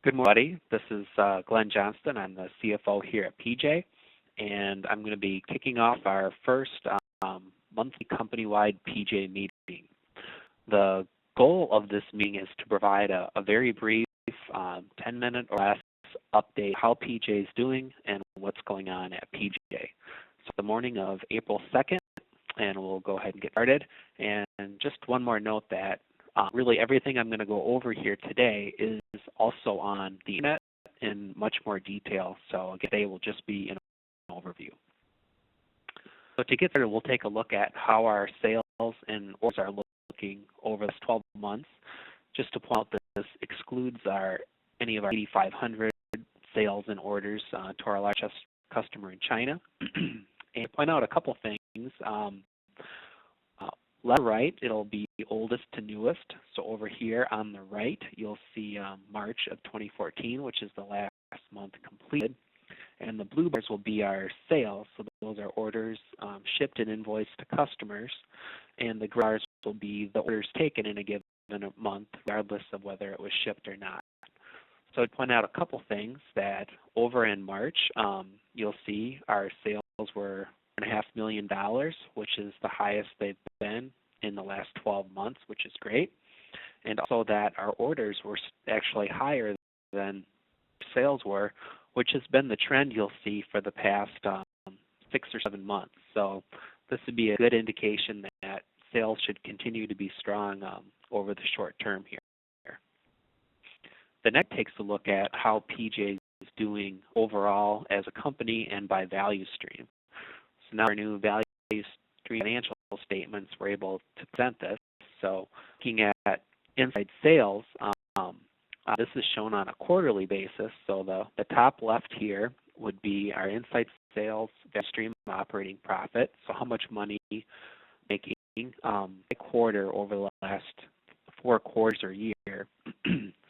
Good morning, buddy. This is Glenn Johnston. I'm the CFO here at PJ, and I'm going to be kicking off our first monthly company-wide PJ meeting. The goal of this meeting is to provide a very brief 10-minute or less update how PJ is doing and what's going on at PJ. So the morning of April 2nd, and we'll go ahead and get started. And just one more note that really everything I'm going to go over here today is also on the internet in much more detail. So again, today will just be an overview. So to get started, we'll take a look at how our sales and orders are looking over this 12 months. Just to point out that this excludes any of our 8,500 sales and orders to our largest customer in China. And point out a couple things. Left to right, it'll be oldest to newest. So over here on the right, you'll see March of 2014, which is the last month completed. And the blue bars will be our sales. So those are orders shipped and invoiced to customers. And the gray bars will be the orders taken in a given month, regardless of whether it was shipped or not. So I'd point out a couple things that over in March, you'll see our sales were $1.5 million, which is the highest they've been in the last 12 months, which is great. And also that our orders were actually higher than sales were, which has been the trend you'll see for the past 6 or 7 months. So this would be a good indication that sales should continue to be strong over the short term here. The next takes a look at how PJ is doing overall as a company and by value stream. So now our new value stream financial statements, we're able to present this. So looking at inside sales, this is shown on a quarterly basis. So the top left here would be our inside sales value stream operating profit. So how much money making a quarter over the last 4 quarters or year.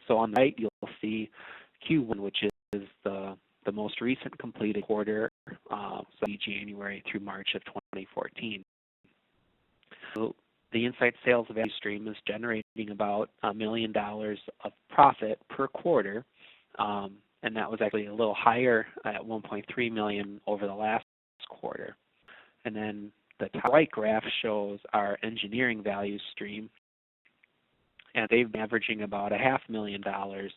So on the right, you'll see Q1, which is the most recent completed quarter, so January through March of 2014. So the inside sales value stream is generating about $1 million of profit per quarter, and that was actually a little higher at $1.3 million over the last quarter. And then the top right graph shows our engineering value stream, and they've been averaging about $500,000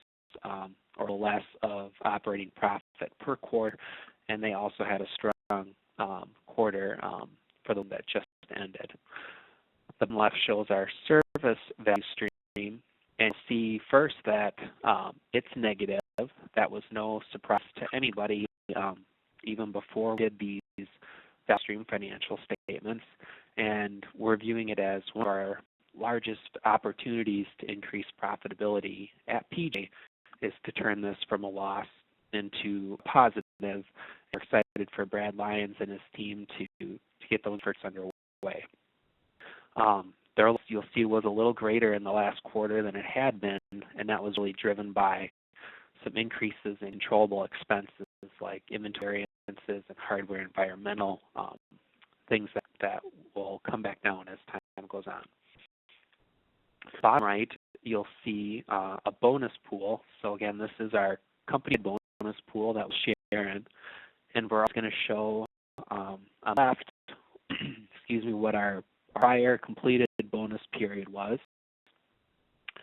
or less of operating profit per quarter, and they also had a strong quarter for them that just ended. The left shows our service value stream, and see first that it's negative. That was no surprise to anybody, even before we did these value stream financial statements, and we're viewing it as one of our largest opportunities to increase profitability at PJ is to turn this from a loss into positive. We're excited for Brad Lyons and his team to get those efforts underway. There you'll see was a little greater in the last quarter than it had been, and that was really driven by some increases in controllable expenses like inventory expenses and hardware environmental things that will come back down as time goes on. Bottom right, you'll see a bonus pool. So again, this is our company bonus pool that was shared, and we're also going to show on the left, excuse me, what our prior completed bonus period was,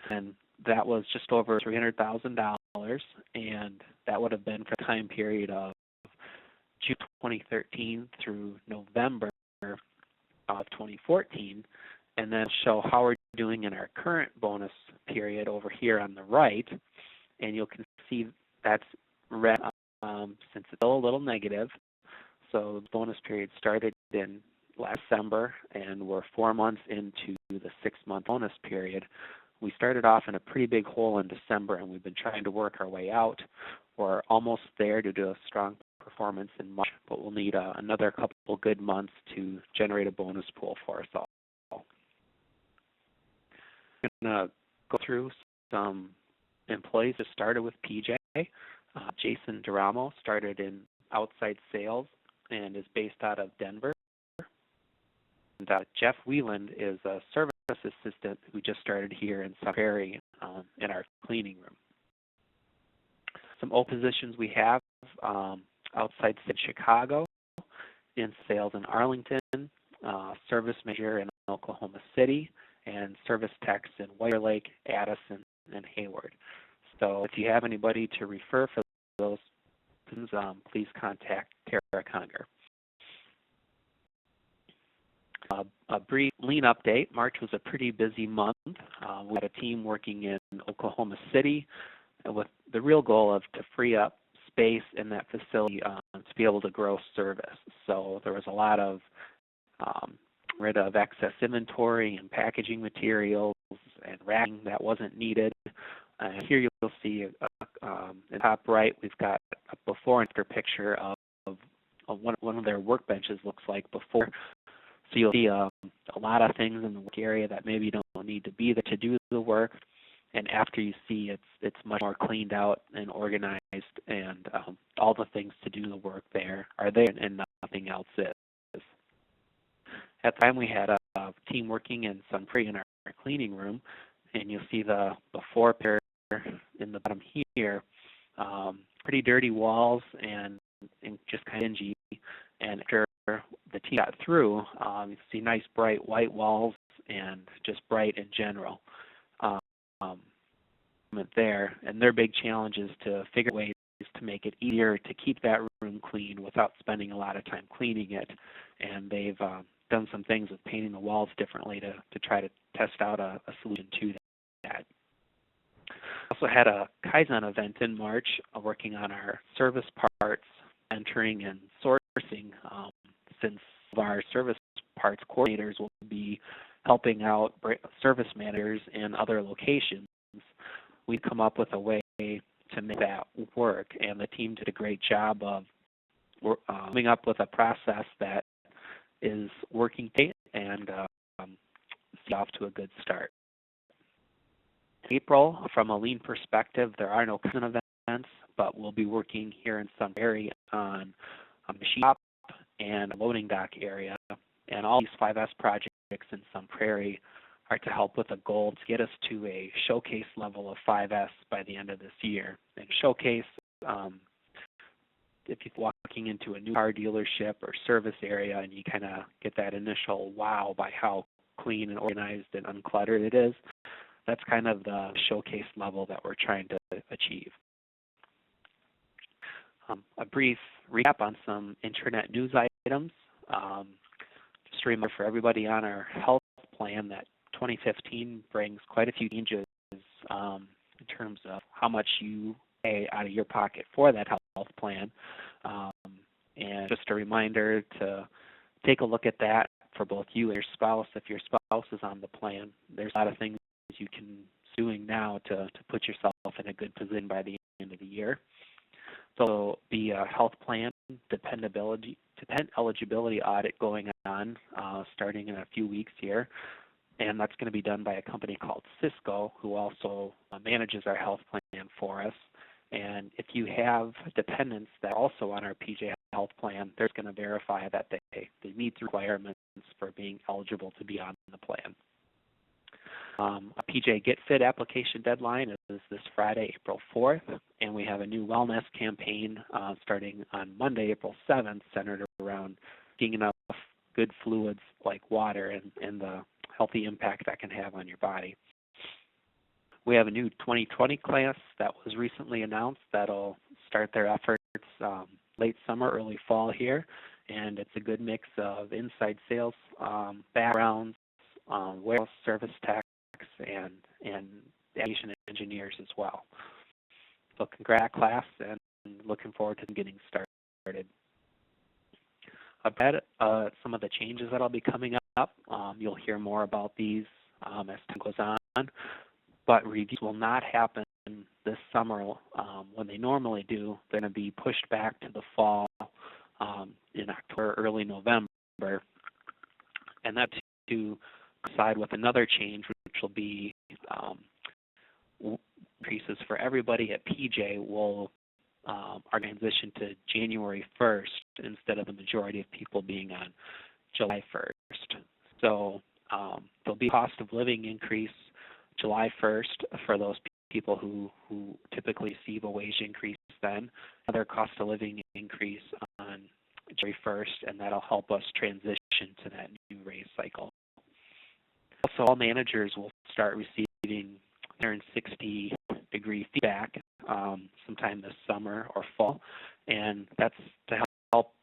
and that was just over $300,000, and that would have been for the time period of June 2013 through November of 2014. And then show how we're doing in our current bonus period over here on the right. And you can see that's red since it's still a little negative. So the bonus period started in last December, and we're 4 months into the 6-month bonus period. We started off in a pretty big hole in December, and we've been trying to work our way out. We're almost there to do a strong performance in March, but we'll need another couple good months to generate a bonus pool for us all. I'm going to go through some employees that started with PJ. Jason Duramo started in outside sales and is based out of Denver. And Jeff Wieland is a service assistant who just started here in South Prairie in our cleaning room. Some open positions we have outside Chicago, in sales in Arlington, service manager in Oklahoma City, and service techs in White Lake, Addison, and Hayward. So if you have anybody to refer for those positions, please contact Tara Conger. A brief lean update. March was a pretty busy month. We had a team working in Oklahoma City with the real goal of to free up space in that facility to be able to grow service. So there was a lot of rid of excess inventory and packaging materials and racking that wasn't needed. Here you'll see in the top right, we've got a before and after picture of one of their workbenches looks like before. So you'll see a lot of things in the work area that maybe don't need to be there to do the work. And after you see it's much more cleaned out and organized, and all the things to do the work there are there, and nothing else is. At the time, we had a team working in Sun Prairie in our cleaning room, and you'll see the before picture in the bottom here. Pretty dirty walls and just kind of dingy. And after the team got through, you see nice bright white walls and just bright in general. There, and their big challenge is to figure out ways to make it easier to keep that room clean without spending a lot of time cleaning it. And they've done some things with painting the walls differently to try to test out a solution to that. Also had a Kaizen event in March working on our service parts, entering and sourcing, since our service parts coordinators will be helping out service managers in other locations. We've come up with a way to make that work, and the team did a great job of coming up with a process that is working and off to a good start. In April, from a lean perspective, there are no Kaizen events, but we'll be working here in Sun Prairie on a machine shop and a loading dock area, and all these 5S projects in Sun Prairie are to help with a goal to get us to a showcase level of 5S by the end of this year. And showcase, if you're walking into a new car dealership or service area and you kind of get that initial wow by how clean and organized and uncluttered it is, that's kind of the showcase level that we're trying to achieve. A brief recap on some internet news items. Just a reminder for everybody on our health plan that 2015 brings quite a few changes in terms of how much you pay out of your pocket for that health plan. And just a reminder to take a look at that for both you and your spouse. If your spouse is on the plan, there's a lot of things you can doing now to put yourself in a good position by the end of the year. So the health plan depend eligibility audit going on starting in a few weeks here. And that's going to be done by a company called Cisco, who also manages our health plan for us. And if you have dependents that are also on our PJ Health plan, they're going to verify that they meet the requirements for being eligible to be on the plan. A PJ Get Fit application deadline is this Friday, April 4th, and we have a new wellness campaign starting on Monday, April 7th, centered around getting enough good fluids like water and the healthy impact that can have on your body. We have a new 2020 class that was recently announced that'll start their efforts late summer, early fall here, and it's a good mix of inside sales backgrounds, warehouse service techs, and application engineers as well. So congrats class, and looking forward to getting started. About some of the changes that'll be coming up. You'll hear more about these as time goes on, but reviews will not happen this summer when they normally do. They're going to be pushed back to the fall in October, early November, and that's to coincide with another change, which will be increases for everybody at PJ will our transition to January 1st instead of the majority of people being on July 1st. So there'll be a cost of living increase July 1st for those people who typically receive a wage increase then another cost of living increase on January 1st, and that'll help us transition to that new raise cycle. Also, all managers will start receiving 360-degree feedback sometime this summer or fall, and that's to help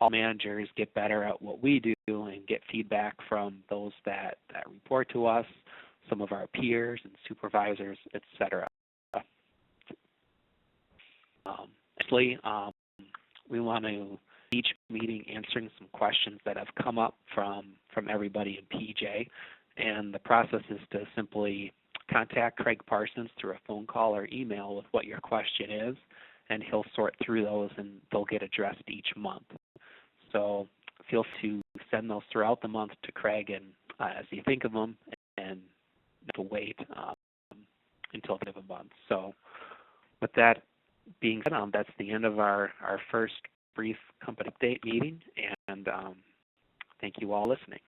all managers get better at what we do and get feedback from those that report to us, some of our peers and supervisors, etc. Actually, we want to each meeting answering some questions that have come up from everybody in PJ, and the process is to simply contact Craig Parsons through a phone call or email with what your question is, and he'll sort through those and they'll get addressed each month. So feel free to send those throughout the month to Craig, and as you think of them, and to wait until the end of the month. So with that being said, that's the end of our first brief company update meeting, and thank you all for listening.